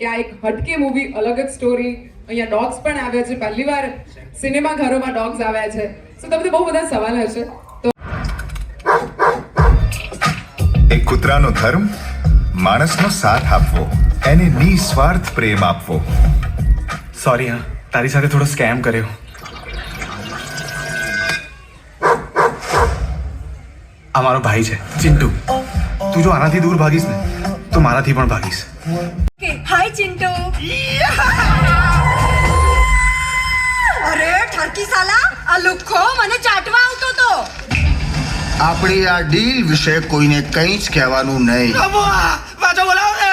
કે આ એક હટકે મૂવી, અલગ જ સ્ટોરી, અહીંયા ડોગ્સ પણ આવ્યા છે, પહેલી વાર સિનેમા ઘરોમાં ડોગ્સ આવ્યા છે. સો તમને બહુ બધા સવાલ હશે. તો એક કૂતરાનો ધર્મ માણસનો સાથ આપવો, એને નિસ્વાર્થ પ્રેમ આપવો. સોરી હા, તારી સાથે થોડો સ્કેમ કર્યો. આ મારો ભાઈ છે ચિંટુ. તું જો આનાથી દૂર ભાગીશ ને તો મારાથી પણ ભાગીશ. હાય ચિંટુ. અરે ઠરકી સાલા, આ લુખ્ખો મને ચાટવા આવતો તો. આપણી આ ડીલ વિશે કોઈને કંઈ જ કહેવાનું નહીં. પાછો બોલાવો ને.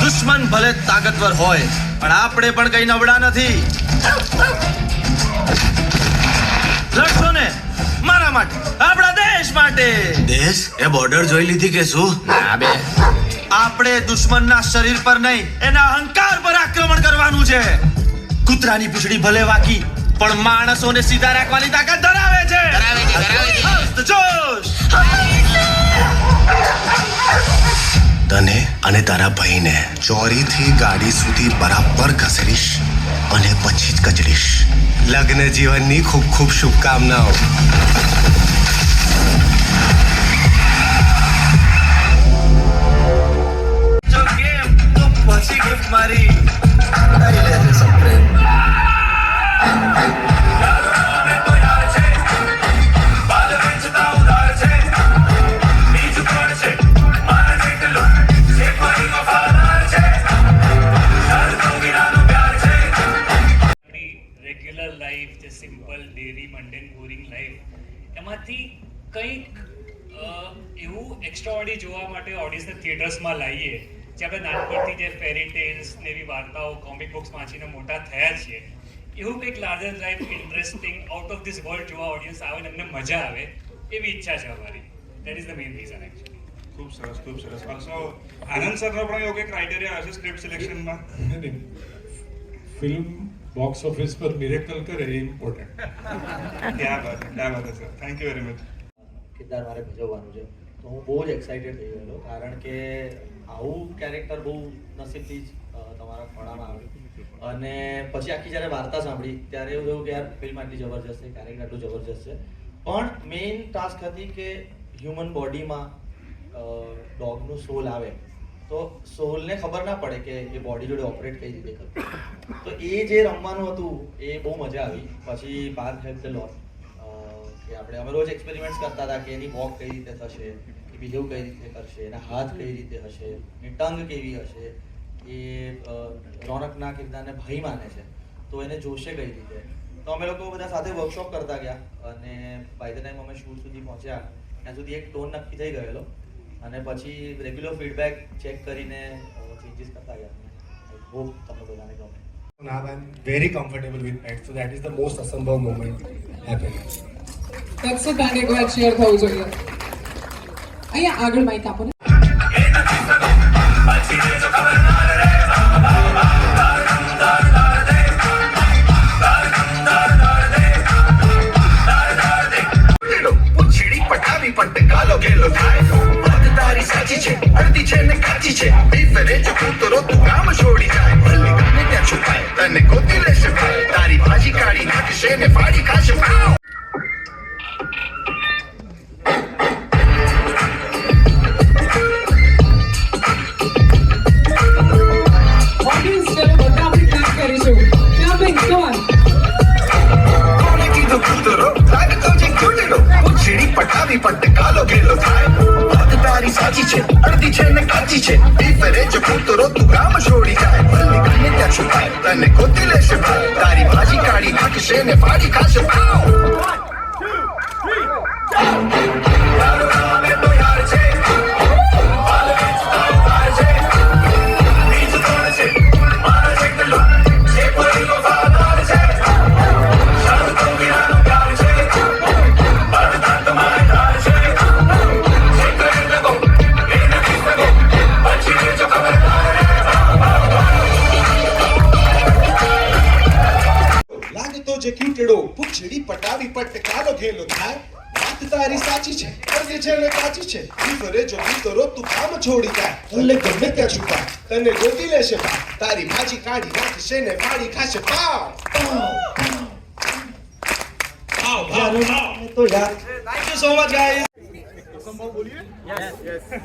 દુશ્મન ભલે તાકાતવર હોય પણ આપણે પણ કઈ નબળા નથી. લડશો ને મારા માટે, આપણા દેશ માટે. દેશ એ બોર્ડર જોઈ લીધી કે શું? ના બે, આપણે દુશ્મનના શરીર પર નહીં, એના અહંકાર પર આક્રમણ કરવાનું છે. કૂતરાની પૂંછડી ભલે વાકી પણ માણસોને સીધા રાખવાની તાકાત ધરાવે છે. જોશ. તને અને તારા ભાઈને ચોરીથી ગાડી સુધી બરાબર ઘસડીશ અને પછી જ કચડીશ. લગ્ન જીવનની ખૂબ ખૂબ શુભકામનાઓ. જો કેમ તો પછી ગિફ્ટ મારી લઈ લેજે સપ્રેમ. રેગ્યુલર લાઈફ, જે સિમ્પલ ડેરી મંડેન બોરિંગ લાઈફ, એમાંથી કંઈક એવું એક્સ્ટ્રાઓર્ડિનરી જોવા માટે ઓડિયન્સને થિયેટર્સમાં લાવીએ. જે આપણે નાનપણથી જે ફેરી ટેલ્સ ને એવી વાર્તાઓ, કોમિક બુક્સ વાંચીને મોટા થયા છીએ, એવું કંઈક larger life, interesting, out of this world જોવા ઓડિયન્સ આવે ને એમને મજા આવે, એવી ઈચ્છા છે અમારી. That is the main reason actually. ખૂબ સરસ, ખૂબ સરસ. ઓલ્સો આનંદ સરનો પણ એવો કંઈક ક્રાઇટેરિયા હશે સ્ક્રિપ્ટ સિલેક્શનમાં? ફિલ્મ બોક્સ ઓફિસ પર મિરેકલ કરે એ ઇમ્પોર્ટન્ટ. ક્યાં બાત છે sir, thank you very much. કિરદાર મારે ભજવવાનું છે તો હું બહુ જ એક્સાઇટેડ થઈ ગયેલો, કારણ કે આવું કેરેક્ટર બહુ નસીબથી જ તમારા ખોળામાં આવ્યું. અને પછી આખી જ્યારે વાર્તા સાંભળી ત્યારે એવું થયું કે યાર ફિલ્મ આટલી જબરજસ્ત છે, કેરેક્ટર આટલું જબરજસ્ત છે, પણ મેઇન ટાસ્ક હતી કે હ્યુમન બોડીમાં ડોગનું સોલ આવે તો સોલને ખબર ના પડે કે એ બોડી જોડે ઓપરેટ કઈ રીતે કરવું. તો એ જે રમવાનું હતું એ બહુ મજા આવી. પછી પાર્થ હેલ્પ ધ લોટ કે અમે રોજ એક્સપેરિમેન્ટ્સ કરતા હતા કે એની વોક કઈ રીતે થશે, એ બિહેવ કઈ રીતે કરશે, એના હાથ કઈ રીતે હશે, એની ટંગ કેવી હશે. એ રોનકના કિરદારને ભાઈ માને છે તો એને જોશે કઈ રીતે. તો અમે લોકો બધા સાથે વર્કશોપ કરતા ગયા અને બાય ધ ટાઈમ અમે શૂટ સુધી પહોંચ્યા ત્યાં સુધી એક ટોન નક્કી થઈ ગયેલો અને પછી રેગ્યુલર ફીડબેક ચેક કરીને ચેન્જીસ કરતા ગયા. આઈ હોપ તમને બધાને ગમે. Now I'm very comfortable with pets, so that is the most asambhav moment happening. દક્ષતાને એકવાર શેર થવું જોઈએ. અહીંયા આગળ માઈક આપો ને. પૂંછડી પટાવી પટ કાલો ઘેલો થાય. વાત તારી સાચી છે, અડધી છે ને કાચી છે. ફરે જો કૂતરો તું કામ છોડી જાય. ભલે ગમે ત્યાં છુપાય તને ગોતી લેશે ભાઈ. તારી ભાજી કાઢી નાખશે ને ફાડી ખાશે ભાવ. ઓડિયન્સ ચલો બધા આપણે ક્લાપ કરીશું. ક્લાપિંગ કમ ઓન. કોને કીધું કૂતરો લાગતો છે કૂતરો. પૂંછડી પટાવી પટ કાલો ઘેલો થાય. વાત તારી સાચી છે, અડધી છે ને કાચી છે. ફરે જો કૂતરો તું કામ છોડી જાય. ભલે ગમે ત્યાં છુપાય તને ગોતી લેશે ભાઈ. તારી ભાજી કાઢી નાખશે ને ફાડી ખાશે ભાવ. પૂંછડી પટાવી પટ કાલો ઘેલો થાય. વાત તારી સાચી છે, અડધી છે ને કાચી છે. ફરે જો કૂતરો તું કામ છોડી જાય. ભલે ગમે ત્યાં છુપાય તને ગોતી લેશે બા તારી ભાજી કાઢી નાખશે ને પાડી ખાશે પાવ તો યાર thank you so much guys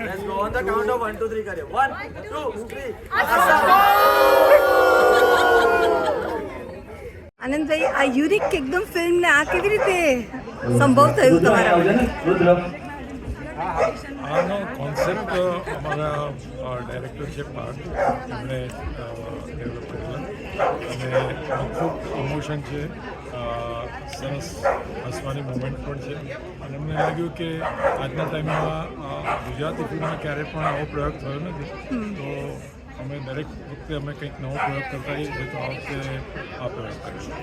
let's go on the count of 1 2 3 કરે 1 2 3 આનંદભાઈ આ યુનિક એકદમ ફિલ્મ ને આ કેવી રીતે સંભવ થયું તમારા આનો કોન્સેપ્ટ અમારા ડાયરેક્ટર છે પાર્થ એમણે ડેવલપ કરેલા અને ખૂબ ઇમોશન છે સરસ હસવાની મોમેન્ટ પણ છે અને અમને લાગ્યું કે આજના ટાઈમમાં ગુજરાતી ફિલ્મમાં ક્યારેય પણ આવો પ્રયોગ થયો નથી તો અમે દરેક વખતે અમે કંઈક નવો પ્રયોગ કરતા હોઈએ છીએ તો આ વખતે આ પ્રયોગ કરીશું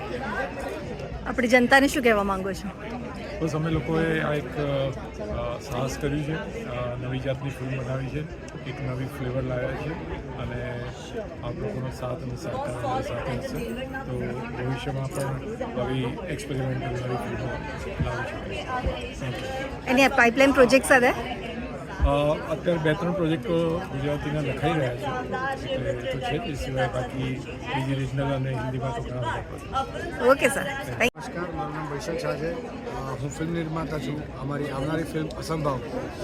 આપણી જનતાને શું કહેવા માંગો છો બસ અમે લોકોએ આ એક સાહસ કર્યું છે નવી જાતની ફિલ્મ બનાવી છે એક નવી ફ્લેવર લાવ્યા છે અને આપ લોકોનો સાથ અને સહકાર અમારી સાથે હશે તો ભવિષ્યમાં પણ આવી એક્સપેરિમેન્ટલ નવી ફિલ્મો લાવી શકીશું એની પાઇપલાઇન પ્રોજેક્ટ્સ are there? અત્યારે 2-3 પ્રોજેક્ટો ગુજરાતીના લખાઈ રહ્યા છે એટલે તો છે જ સિવાય બાકી બીજી રિજનલ અને હિન્દીમાં તો ઘણા બધા પ્રોજેક્ટ ઓકે સર નમસ્કાર મારું નામ વૈશાલ શાહ છે હું ફિલ્મ નિર્માતા છું અમારી આવનારી ફિલ્મ અસંભવ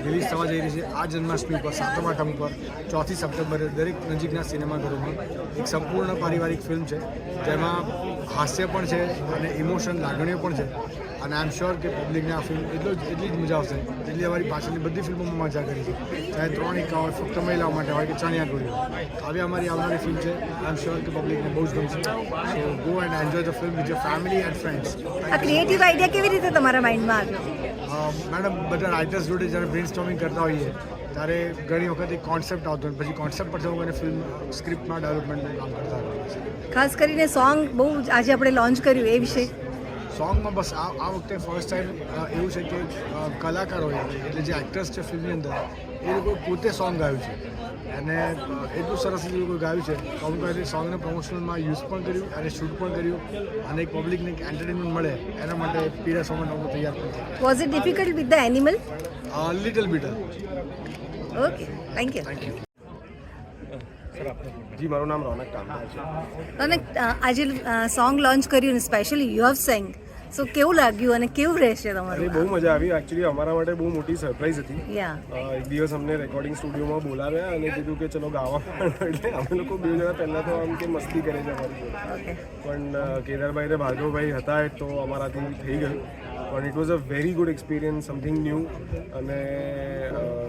રિલીઝ થવા જઈ રહી છે આ જન્માષ્ટમી પર 7મ 8મ પર 4 સપ્ટેમ્બરે દરેક નજીકના સિનેમાઘરોમાં એક સંપૂર્ણ પારિવારિક ફિલ્મ છે જેમાં હાસ્ય પણ છે અને ઇમોશન લાગણીઓ પણ છે અને આઈ એમ શ્યોર કે પબ્લિકને આ ફિલ્મ એટલી જ મજા આવશે એટલી અમારી પાછળની બધી ફિલ્મોમાં મજા કરી છે ચાહે 3 એકા હોય ફક્ત મહિલાઓ માટે હોય કે ચણિયાચોળી હોય આવી અમારી આવનારી ફિલ્મ છે આઈ એમ શ્યોર કે પબ્લિકને બહુ જ ગમશે so go and enjoy the film with your family and friends આ ક્રિએટિવ આઈડિયા કેવી રીતે તમારા માઇન્ડમાં આવ્યો મેડમ બધા રાઇટર્સ જોડે જ્યારે બ્રેન સ્ટોર્મિંગ કરતા હોઈએ ત્યારે ઘણી વખત એક કોન્સેપ્ટ આવતો હોય પછી કોન્સેપ્ટ પરથી હું એને ફિલ્મ સ્ક્રિપ્ટમાં ડેવલપમેન્ટનું કામ કરતા હોઈએ છીએ ખાસ કરીને સોંગ બહુ આજે આપણે લોન્ચ કર્યું એ વિશે સોંગમાં બસ આ વખતે ફર્સ્ટ ટાઈમ એવું છે કે કલાકારો એટલે જે એક્ટર્સ છે ફિલ્મની અંદર એ લોકો પોતે સોંગ ગાયું છે અને એટલું સરસ રીતે લોકો ગાયું છે અમુક એ સોંગને પ્રમોશનલમાં યુઝ પણ કર્યું અને શૂટ પણ કર્યું અને એક પબ્લિકને એક એન્ટરટેનમેન્ટ મળે એના માટે પીરસવા માટે લોકો તૈયાર પણ થયા was it difficult with the animal little bitter okay thank you ji મારું નામ રોનક કામદાર છે અને આજે સોંગ લોન્ચ કર્યું specially you have sang so કેવું લાગ્યું અને કેવું રહેશે તમારું બહુ મજા આવી એકચ્યુઅલી અમારા માટે બહુ મોટી સરપ્રાઈઝ હતી યા એક દિવસ અમને રેકોર્ડિંગ સ્ટુડિયોમાં બોલાવ્યા અને કીધું કે ચલો ગાવા એટલે અમે લોકો બે જણા પહેલાં તો આમ કે મસ્તી કરે છે અમારી જોડે પણ કેદારભાઈ ને ભાર્ગવભાઈ હતા તો અમારાથી થઈ ગયું પણ it was a very good experience something new અને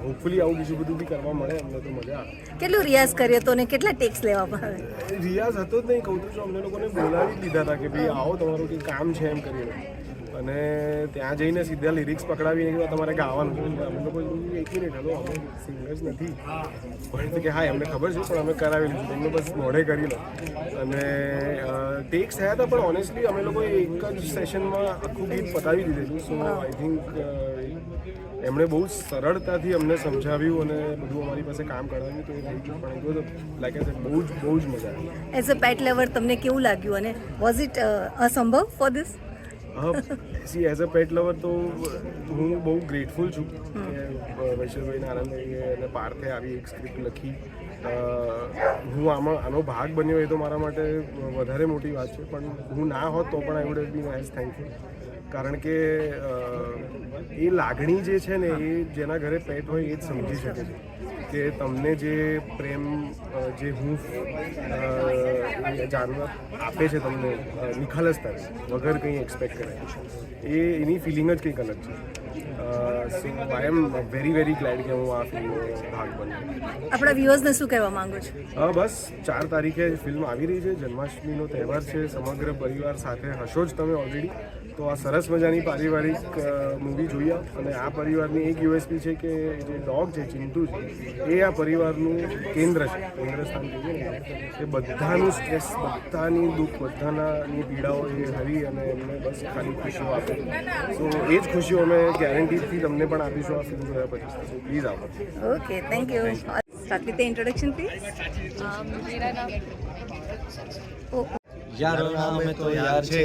હોપફુલી આવું બીજું બધું બી કરવા મળે અમને તો મજા આવે કેટલું રિયાઝ કર્યો હતો અને કેટલા ટેક્સ લેવા પડે રિયાઝ હતો જ નહીં કહું તો અમને લોકોને બોલાવી દીધા હતા કે ભાઈ આવો તમારું કંઈ કામ છે એમ કરીને અને ત્યાં જઈને સીધા લિરિક્સ પકડાવીને કે તમારે ગાવાનું છે અમે લોકો એક મિનિટ હલો અમે સિંગર્સ નથી પણ કે હા એમને ખબર છે પણ અમે કરાવી લીધું એમને બસ મોઢે કરી લો અને ટેક્સ થયા હતા પણ ઓનેસ્ટલી અમે લોકોએ એક જ સેશનમાં આખું ગીત પતાવી દીધેલું સો આઈ થિંક એમણે બહુ સરળતાથી અમને સમજાવ્યું અને બધું અમારી પાસે કામ કરાવ્યું તો એ થઈ ગયું પણ એ બધું લાઈક બહુ જ મજા આવી એઝ અ પેટ લવર તમને કેવું લાગ્યું અને વોઝ ઇટ અસંભવ for this see as a pet lover તો હું બહુ ગ્રેટફુલ છું કે વૈશલભાઈને આનંદભાઈ અને પાર્થે આવી એક સ્ક્રિપ્ટ લખી હું આનો ભાગ બન્યો એ તો મારા માટે વધારે મોટી વાત છે પણ હું ના હોત તો પણ I would have been as thankful કારણ કે એ લાગણી જે છે ને એ જેના ઘરે પેટ હોય એ જ સમજી શકે છે કે તમને જે પ્રેમ જે હૂંફ જાનવર આપે છે તમને નિખાલસતા વગર કંઈ એક્સપેક્ટ કરે એની ફિલિંગ જ કંઈક અલગ છે સો આઈ એમ વેરી ગ્લેડ કે હું આ ફિલ્મનો ભાગ બન્યો આપણા વ્યુઅર્સને શું કહેવા માંગો છો બસ 4 તારીખે ફિલ્મ આવી રહી છે જન્માષ્ટમીનો તહેવાર છે સમગ્ર પરિવાર સાથે હશો જ તમે ઓલરેડી તો આ સરસ મજાની પારિવારિક મૂવી જોઈએ અને આ પરિવારની એક યુએસપી છે કે જે ડોગ છે ચિંટુ છે એ આ પરિવારનું કેન્દ્ર છે કેન્દ્ર સ્થાન કહીએ ને એ બધાનું સ્ટ્રેસ બધાની દુઃખ બધાની પીડાઓ એ હરી અને એમને બસ ખાલી ખુશીઓ આપે સો એ જ ખુશીઓ અમે ગેરંટીથી તમને પણ આપીશું આ ફિલ્મ જોયા પછી સો પ્લીઝ આવો okay thank you start with the introduction please मेरा नाम યારો નામ તો યાર છે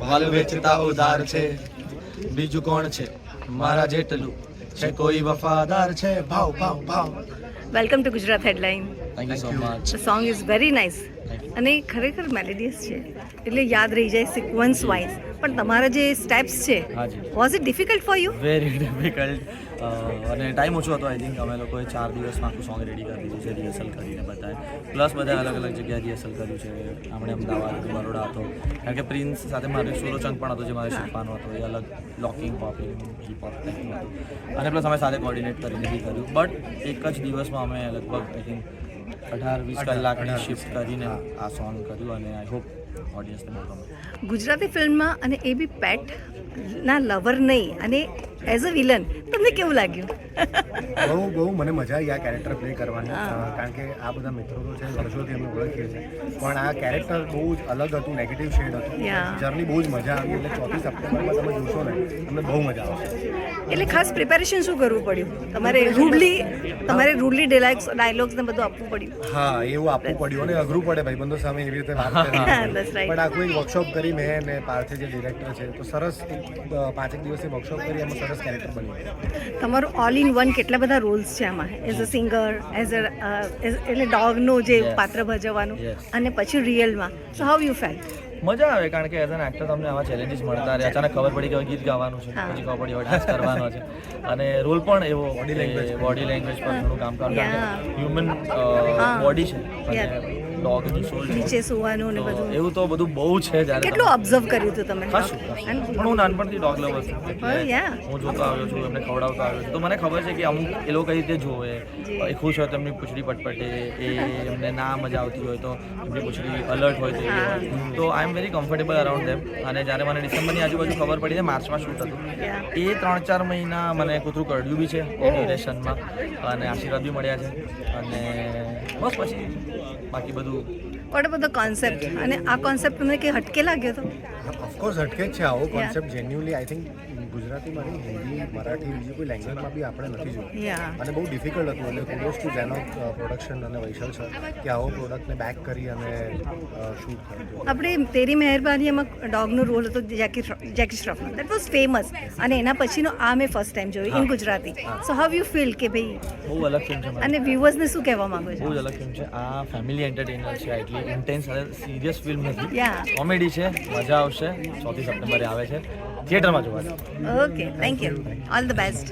વાલ વેચતા ઉધાર છે બીજું કોણ છે મારા જેટલું છે કોઈ વફાદાર છે ભાવ ભાવ ભાવ welcome to Gujarat headline thank you so much. The song is very nice અને એ ખરેખર મેલેડિયસ છે એટલે યાદ રહી જાય સિક્વન્સ વાઇઝ. પણ તમારા જે સ્ટેપ્સ છે હાજી. Was it difficult for you? Very difficult અને ટાઈમ ઓછો હતો. આઈ થિંક અમે લોકોએ 4 દિવસમાં આખું સોંગ રેડી કરી દીધું છે રિહર્સલ કરીને બધાએ. પ્લસ બધા અલગ અલગ જગ્યાએ રિહર્સલ કર્યું છે. આપણે અમદાવાદ હતો, બરોડા હતો, કારણ કે પ્રિન્સ સાથે મારે સોલો ચંગ પણ હતો જે મારે શીખવાનો હતો. એ અલગ locking popping hip hop technique હતું અને પ્લસ અમે સાથે કોર્ડિનેટ કરીને બી કર્યું. બટ એક જ દિવસમાં અમે લગભગ આઈ થિંક 18-20 કલાકની શિફ્ટ કરીને આ સોંગ કર્યું અને આઈ હોપ ઓડિયન્સને બહુ ગમે. ગુજરાતી ફિલ્મમાં અને એ બી પેટ ના લવર નહીં અને એઝ અ વિલન તમને કેવું લાગ્યું? બહુ મને મજા આવી આ કેરેક્ટર પ્લે કરવાની. કારણ કે આ બધા મિત્રો તો છે વર્ષોથી અમે ઓળખીએ છીએ પણ આ કેરેક્ટર બહુ જ અલગ હતું, નેગેટિવ શેડ હતું. જર્ની બહુ જ મજા આવી એટલે 4 સપ્ટેમ્બરમાં તમે જોશો ને તમને બહુ મજા આવશે. એટલે ખાસ પ્રિપેરેશન શું કરવું પડ્યું તમારે? રૂડલી ડાયલોગ્સ ને બધું આપવું પડ્યું? હા, એવું આપવું પડ્યું અને અઘરું પડે ભાઈબંધો સામે એવી રીતે વાત કરવી. That's right. પણ આખું એક વર્કશોપ કરી મેં અને પાર્થે જે ડિરેક્ટર છે તો સરસ 5 દિવસની વર્કશોપ કરી એમાં સરસ કેરેક્ટર બન્યું. તમારું ઓલ ઇન વન કેટલા બધા રોલ્સ છે આમાં, એઝ અ સિંગર, એટલે ડોગનું જે પાત્ર ભજવવાનું અને પછી રિયલમાં. So how you felt? મજા આવે કારણ કે એઝ એન એક્ટર તમને આવા ચેલેન્જીસ મળતા રહે. અચાનક ખબર પડી કે હવે ગીત ગાવાનું છે, પછી ખબર પડી હવે ડાન્સ કરવાનો છે અને રોલ પણ એવો બોડી લેંગ્વેજ પર ઘણું કામ કરવાનું. કારણ કે હ્યુમન બોડી છે અને ડોગની સોલ નીચે સુવાનું ને બધું એવું તો બધું બહુ છે. જ્યારે કેટલું ઓબ્ઝર્વ કર્યું હતું તમે? પણ હું નાનપણથી ડોગ લવર છું એટલે હું જોતો આવ્યો છું, એમને ખવડાવતો આવ્યો છું તો મને ખબર છે કે અમુક એ લોકો કઈ રીતે જોવે. એ ખુશ હોય તો એમની પૂંછડી પટપટે, એ એમને ના મજા આવતી હોય તો એમની પૂંછડી અલર્ટ હોય તો આઈ એમ વેરી કમ્ફર્ટેબલ અરાઉન્ડ ધેમ. અને જ્યારે મને ડિસેમ્બરની આજુબાજુ ખબર પડી ને માર્ચમાં શૂટ હતું એ 3-4 મહિના મને કૂતરું કરડ્યું બી છે ડ્યુરેશનમાં અને આશીર્વાદ બી મળ્યા છે અને બસ પછી બાકી બધું. What about the concept? અને આ કોન્સેપ્ટ તમને કંઈ હટકે લાગ્યો હતો? ઓફકોર્સ હટકે જ છે આવો કોન્સેપ્ટ. જેન્યુઅલી આઈ થિંક ગુજરાતીમાં નહીં, હિન્દી, મરાઠી, બીજી કોઈ લેંગ્વેજમાં બી આપણે નથી જોયું અને બહુ ડિફિકલ્ટ હતું. એટલે કુડોસ ટુ ઝેનોક પ્રોડક્શન અને વૈશાલ સર કે આવો પ્રોડક્ટને બેક કરી અને શૂટ કર્યું. આપણે તેરી મહેરબાની એમાં ડોગનો રોલ હતો જેકી શ્રોફનો, દેટ વોઝ ફેમસ અને એના પછીનો આ મેં ફર્સ્ટ ટાઈમ જોયું in Gujarati. So how you feel કે ભાઈ બહુ અલગ ફિલ્મ છે અને વ્યુઅર્સને શું કહેવા માંગો છો? બહુ જ અલગ ફિલ્મ છે આ. ફેમિલી એન્ટરટેનર છે, એટલી ઇન્ટેન્સ અને સિરિયસ ફિલ્મ નથી, કોમેડી છે, મજા આવશે. 4 સપ્ટેમ્બરે આવે છે, થિયેટરમાં જોવાની. Okay, thank you, all the best.